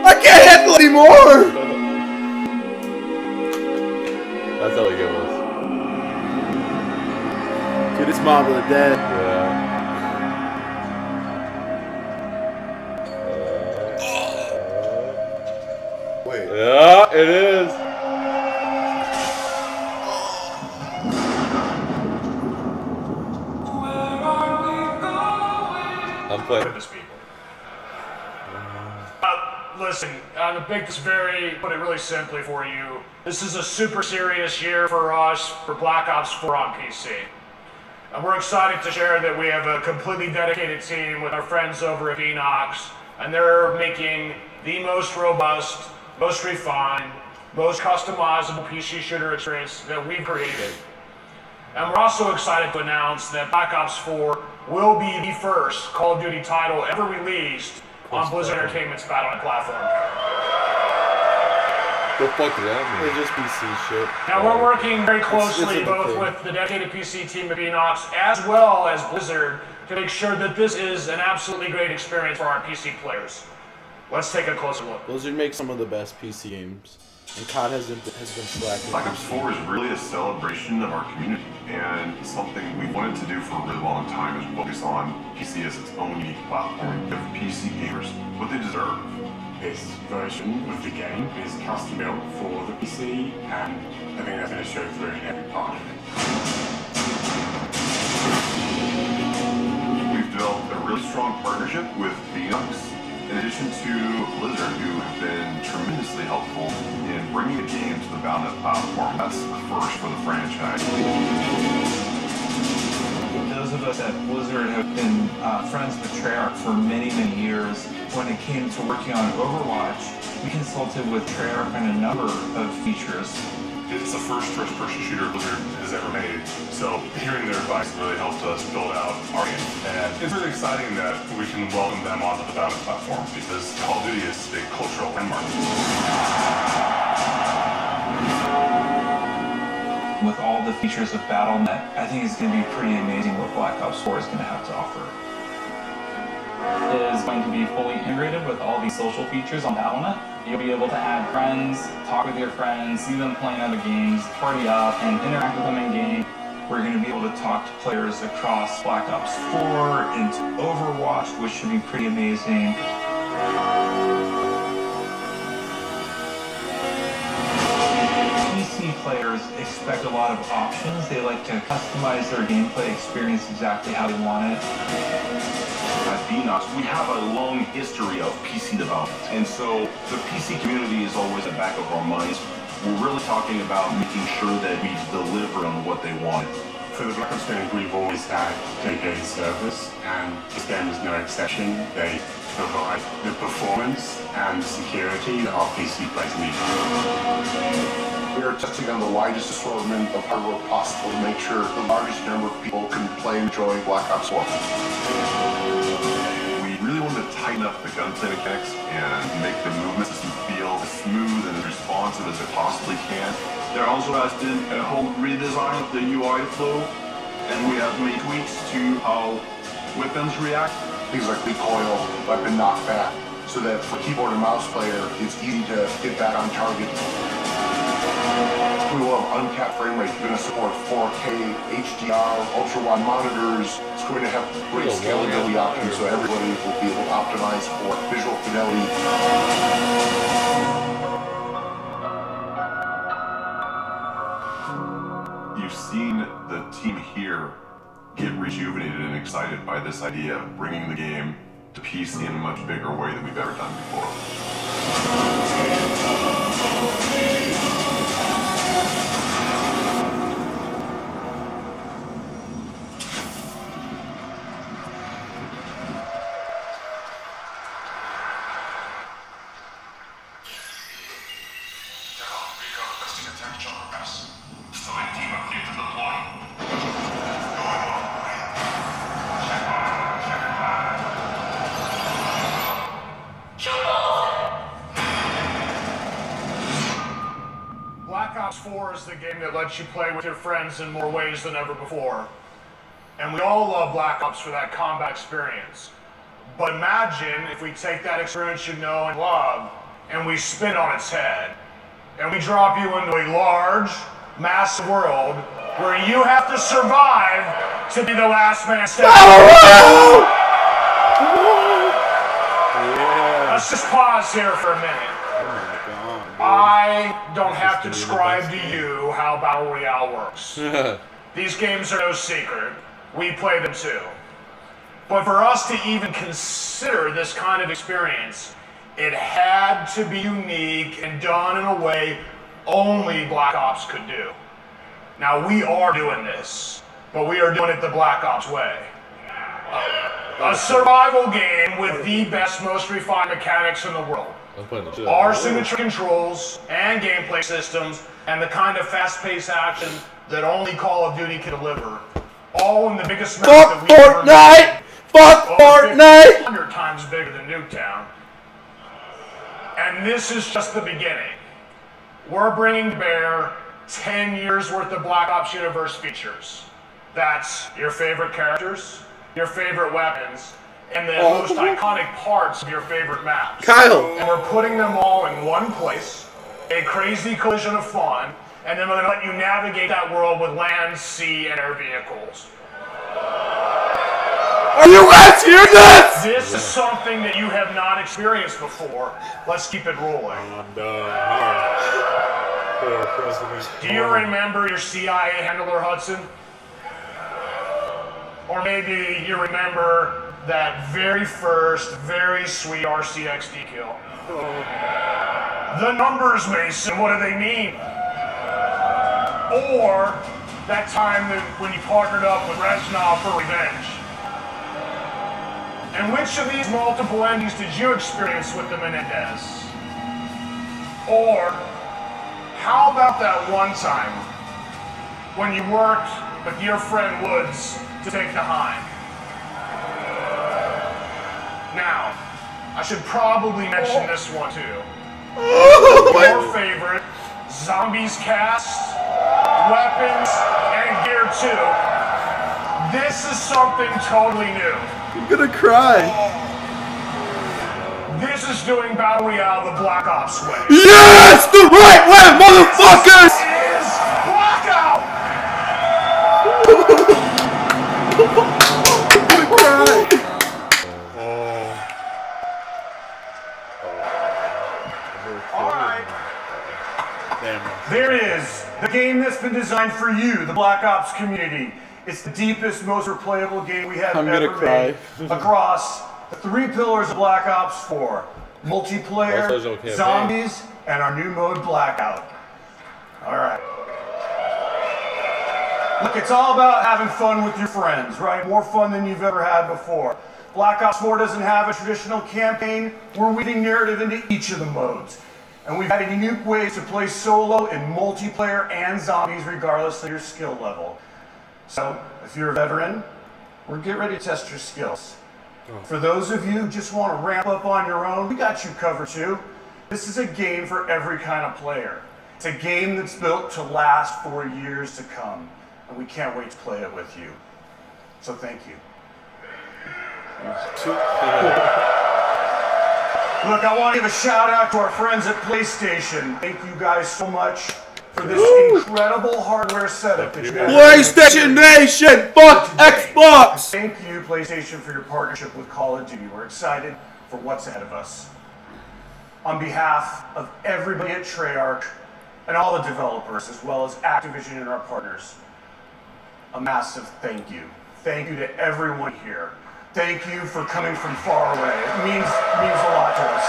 I can't handle anymore! That's how they give us. Dude, it's Mob of the Dead. Yeah. I'm playing. Goodness people. Listen, to make this put it really simply for you, this is a super serious year for us, for Black Ops 4 on PC. And we're excited to share that we have a completely dedicated team with our friends over at Enox, and they're making the most robust, most refined, most customizable PC shooter experience that we've created. And we're also excited to announce that Black Ops 4 will be the first Call of Duty title ever released on Blizzard Entertainment's Battle.net platform. The fuck does that mean? It's just PC shit. Now we're working very closely both with the dedicated PC team of Enox as well as Blizzard to make sure that this is an absolutely great experience for our PC players. Let's take a closer look. Blizzard makes some of the best PC games, and COD has been slacking. Black Ops 4 is really a celebration of our community, and something we wanted to do for a really long time is focus on PC as its own unique platform and give PC gamers what they deserve. This version of the game is custom built for the PC, and I think that's going to show through in every part of it. We've developed a really strong partnership with Discus, in addition to Blizzard, who have been tremendously helpful in bringing the game to the Battle.net platform. That's the first for the franchise. Those of us at Blizzard have been friends with Treyarch for many, many years. When it came to working on Overwatch, we consulted with Treyarch on a number of features. It's the first first-person shooter Blizzard has ever made, so hearing their advice really helped us build out our game. And it's really exciting that we can welcome them onto the Battle.net platform, because Call of Duty is a cultural landmark. With all the features of Battle.net, I think it's going to be pretty amazing what Black Ops 4 is going to have to offer. It is going to be fully integrated with all these social features on Battle.net. You'll be able to add friends, talk with your friends, see them playing other games, party up, and interact with them in game. We're going to be able to talk to players across Black Ops 4 into Overwatch, which should be pretty amazing. PC players expect a lot of options. They like to customize their gameplay experience exactly how they want it. At Enox, we have a long history of PC development, and so the PC community is always at the back of our minds. We're really talking about making sure that we deliver on what they want. For the Black Ops games, we've always had dedicated servers, and this game is no exception. They provide the performance and security that our PC players need. We are testing on the widest assortment of hardware possible to make sure the largest number of people can play and enjoy Black Ops 4. We really want to tighten up the gunplay mechanics and make the movement system feel as smooth and as responsive as it possibly can. There also has been a whole redesign of the UI flow, and we have made tweaks to how weapons react. Things like recoil, weapon knockback, so that for keyboard and mouse player, it's easy to get back on target. We will have uncapped frame rate. We're going to support 4K, HDR, ultra-wide monitors. It's going to have great scalability options, so everybody will be able to optimize for visual fidelity. You've seen the team here get rejuvenated and excited by this idea of bringing the game to PC in a much bigger way than we've ever done before. Black Ops 4 is the game that lets you play with your friends in more ways than ever before. And we all love Black Ops for that combat experience. But imagine if we take that experience you know and love, and we spin on its head, and we drop you into a large, massive world where you have to survive to be the last man standing. Let's just pause here for a minute. I don't have to describe to you how Battle Royale works. These games are no secret. We play them too. But for us to even consider this kind of experience, it had to be unique and done in a way only Black Ops could do. Now we are doing this, but we are doing it the Black Ops way. A survival game with the best, most refined mechanics in the world. Asymmetric controls and gameplay systems, and the kind of fast-paced action that only Call of Duty can deliver. All in the biggest map that we've ever made. Fuck Fortnite! 100 times bigger than Nuketown. And this is just the beginning. We're bringing to bear 10 years worth of Black Ops Universe features. That's your favorite characters, your favorite weapons, and the most iconic parts of your favorite maps. Kyle! And we're putting them all in one place, a crazy collision of fun, and then we're going to let you navigate that world with land, sea, and air vehicles. Are you guys hearing this? This is something that you have not experienced before. Let's keep it rolling. Do you remember your CIA handler, Hudson? Or maybe you remember that very first, very sweet RCXD kill. The numbers, Mason, what do they mean? Or that time when you partnered up with Reznov for revenge. And which of these multiple endings did you experience with the Menendez? Or how about that one time when you worked with your friend Woods to take the Hind? Now, I should probably mention this one too. Your favorite zombies cast, weapons, and gear too. This is something totally new. I'm gonna cry. This is doing Battle Royale the Black Ops way. Yes! The right way, motherfuckers! This is Blackout! I'm gonna cry. Alright. There it is. The game that's been designed for you, the Black Ops community. It's the deepest, most replayable game we have ever made across the 3 pillars of Black Ops 4. Multiplayer, zombies, and our new mode, Blackout. Alright. Look, it's all about having fun with your friends, right? More fun than you've ever had before. Black Ops 4 doesn't have a traditional campaign. We're weaving narrative into each of the modes. And we've added unique ways to play solo in multiplayer and zombies regardless of your skill level. So, if you're a veteran, we're getting ready to test your skills. For those of you who just want to ramp up on your own, we got you covered too. This is a game for every kind of player. It's a game that's built to last for years to come, and we can't wait to play it with you. So thank you. Look, I want to give a shout out to our friends at PlayStation. Thank you guys so much for this incredible hardware setup that you guys PlayStation Nation! Fuck Xbox! Thank you, PlayStation, for your partnership with Call of Duty. We're excited for what's ahead of us. On behalf of everybody at Treyarch and all the developers, as well as Activision and our partners, a massive thank you. Thank you to everyone here. Thank you for coming from far away. It means a lot to us.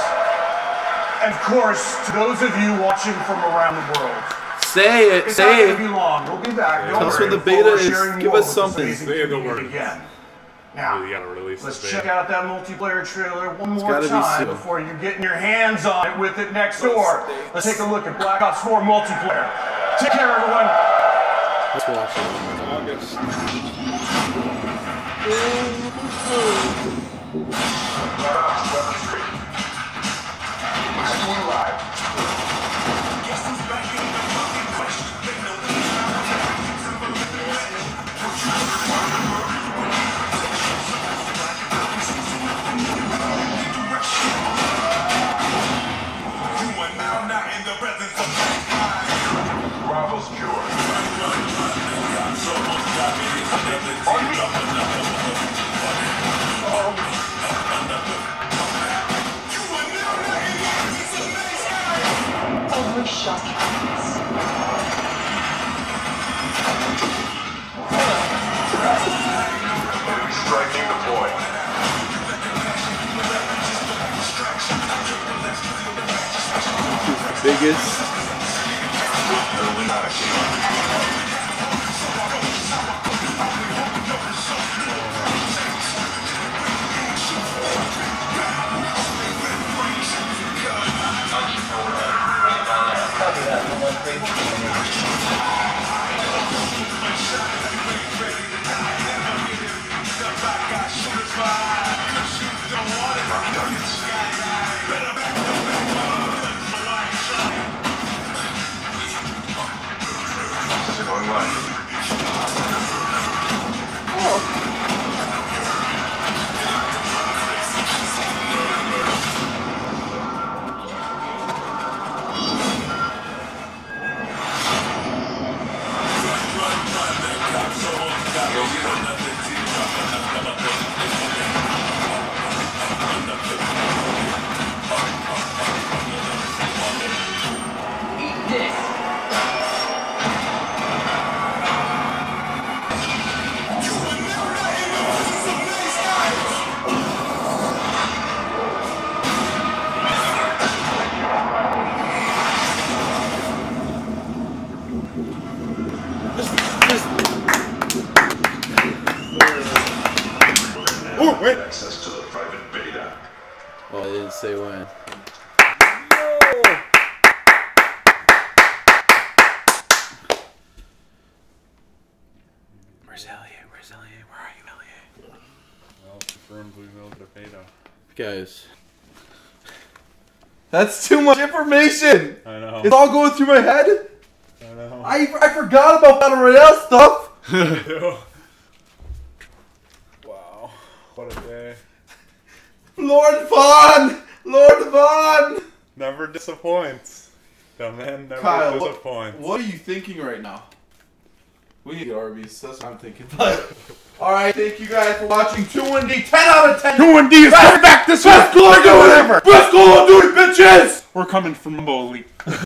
And of course, to those of you watching from around the world. Say it, it's say not it. Gonna be long. We'll be back. Don't Tell us worry. when the beta We're is. sharing Give more us with something. this amazing community again. Now, let's check out that multiplayer trailer one more time before you're getting your hands on it with it next door. Let's take a look at Black Ops 4 multiplayer. Take care, everyone. Let's watch it. Bravo secure. biggest. Oh, wait! Access to the private beta. Well, I didn't say when. Where's Elliot? Where's Elliot? Where are you, Elliot? Well, confirmed we know the beta. Guys. That's too much information! I know. It's all going through my head? I know. I forgot about Battle Royale stuff! I know. Wow. What a day. Lord Vaughn! Lord Vaughn! Never disappoints. The man never Kyle, disappoints. what are you thinking right now? We need Arby's, that's what I'm thinking. Alright, thank you guys for watching 2-1-D, 10 out of 10! 2-1-D is coming back this week! Best Call of Duty ever! Best Call of Duty, bitches! We're coming from Mumbo Elite.